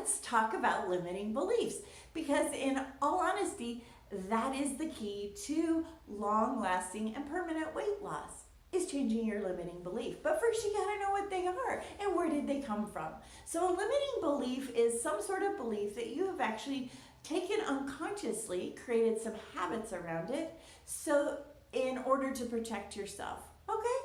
let's talk about limiting beliefs, because in all honesty, that is the key to long-lasting and permanent weight loss, is changing your limiting belief. But first you gotta know what they are and where did they come from. So a limiting belief is some sort of belief that you have actually taken unconsciously, created some habits around it, so in order to protect yourself. Okay,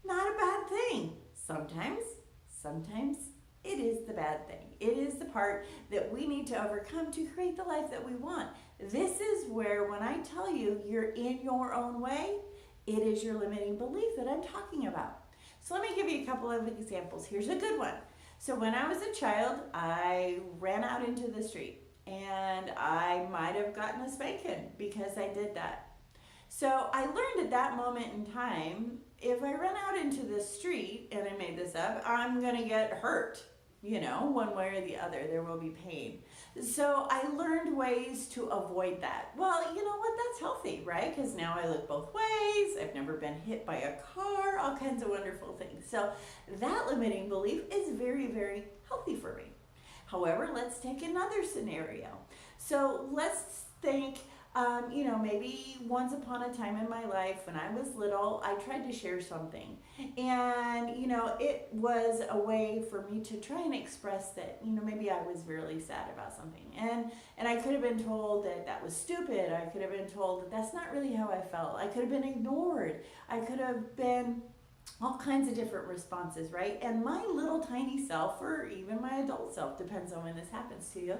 not a bad thing. Sometimes it is the bad thing. It is the part that we need to overcome to create the life that we want. This is where, when I tell you you're in your own way, it is your limiting belief that I'm talking about. So let me give you a couple of examples. Here's a good one. So when I was a child, I ran out into the street, and I might have gotten a spanking because I did that. So I learned at that moment in time, if I run out into the street, and I made this up, I'm gonna get hurt, one way or the other. There will be pain. So I learned ways to avoid that. Well, you know what? That's healthy, right? Because now I look both ways. I've never been hit by a car, all kinds of wonderful things. So that limiting belief is very, very healthy for me. However, let's take another scenario. So let's think, maybe once upon a time in my life when I was little, I tried to share something. And, it was a way for me to try and express that, maybe I was really sad about something. And I could have been told that that was stupid. I could have been told that that's not really how I felt. I could have been ignored. I could have been all kinds of different responses, right? And my little tiny self, or even my adult self, depends on when this happens to you,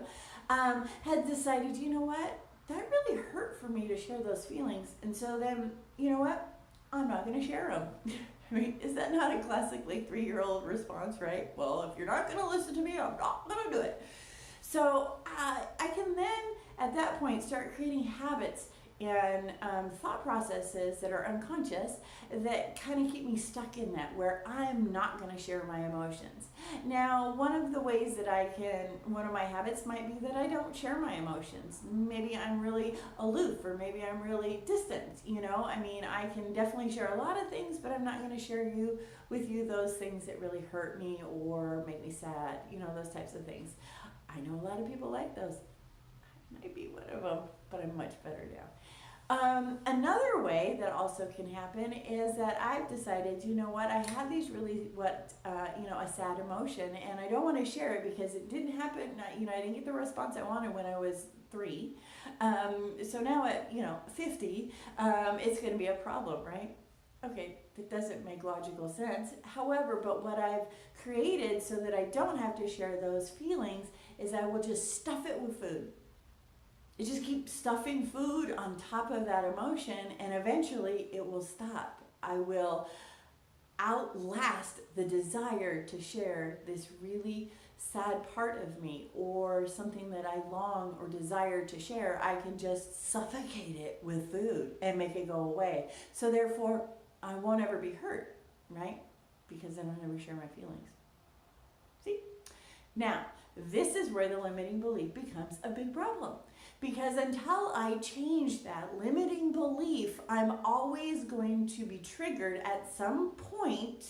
had decided, you know what? That really hurt for me to share those feelings. And so then, you know what? I'm not going to share them. I mean, is that not a classic 3-year-old response, right? Well, if you're not going to listen to me, I'm not going to do it. So I can then, at that point, start creating habits and thought processes that are unconscious that kind of keep me stuck in that, where I'm not going to share my emotions. Now, one of the ways that one of my habits might be that I don't share my emotions. Maybe I'm really aloof, or maybe I'm really distant, I can definitely share a lot of things, but I'm not going to share with you those things that really hurt me or make me sad, those types of things. I know a lot of people like those. I might be one of them, but I'm much better now. Another way that also can happen is that I've decided, I have these really, a sad emotion, and I don't want to share it because it didn't happen, I didn't get the response I wanted when I was 3. So now at, 50, it's going to be a problem, right? Okay, that doesn't make logical sense. However, but what I've created so that I don't have to share those feelings is I will just stuff it with food. You just keep stuffing food on top of that emotion, and eventually it will stop. I will outlast the desire to share this really sad part of me, or something that I long or desire to share. I can just suffocate it with food and make it go away. So therefore, I won't ever be hurt, right? Because I don't ever share my feelings. See? Now, this is where the limiting belief becomes a big problem. Because until I change that limiting belief, I'm always going to be triggered at some point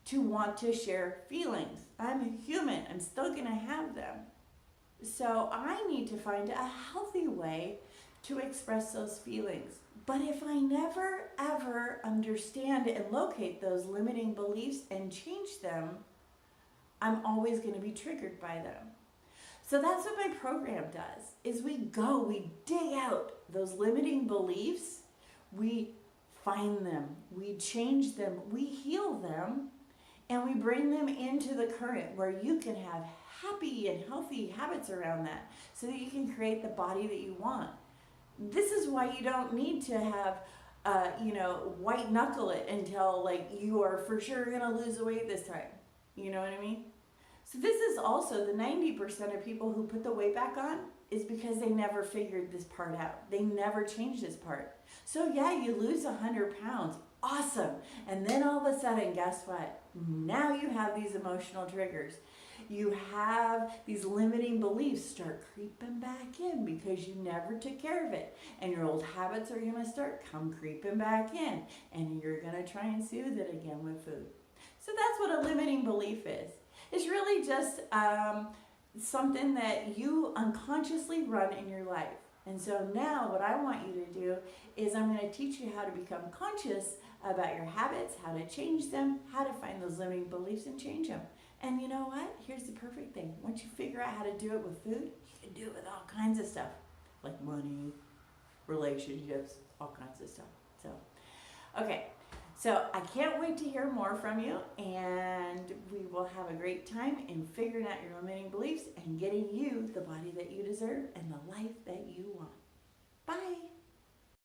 to want to share feelings. I'm human. I'm still going to have them. So I need to find a healthy way to express those feelings. But if I never, ever understand and locate those limiting beliefs and change them, I'm always going to be triggered by them. So that's what my program does, is we dig out those limiting beliefs, we find them, we change them, we heal them, and we bring them into the current where you can have happy and healthy habits around that so that you can create the body that you want. This is why you don't need to have, white knuckle it until you are for sure going to lose the weight this time. You know what I mean? So this is also the 90% of people who put the weight back on is because they never figured this part out. They never changed this part. So yeah, you lose 100 pounds. Awesome. And then all of a sudden, guess what? Now you have these emotional triggers. You have these limiting beliefs start creeping back in because you never took care of it. And your old habits are going to start creeping back in. And you're going to try and soothe it again with food. So that's what a limiting belief is. It's really just something that you unconsciously run in your life. And so now what I want you to do is I'm going to teach you how to become conscious about your habits, how to change them, how to find those limiting beliefs and change them. And you know what? Here's the perfect thing. Once you figure out how to do it with food, you can do it with all kinds of stuff, like money, relationships, all kinds of stuff. So, okay. So I can't wait to hear more from you, and we will have a great time in figuring out your limiting beliefs and getting you the body that you deserve and the life that you want. Bye.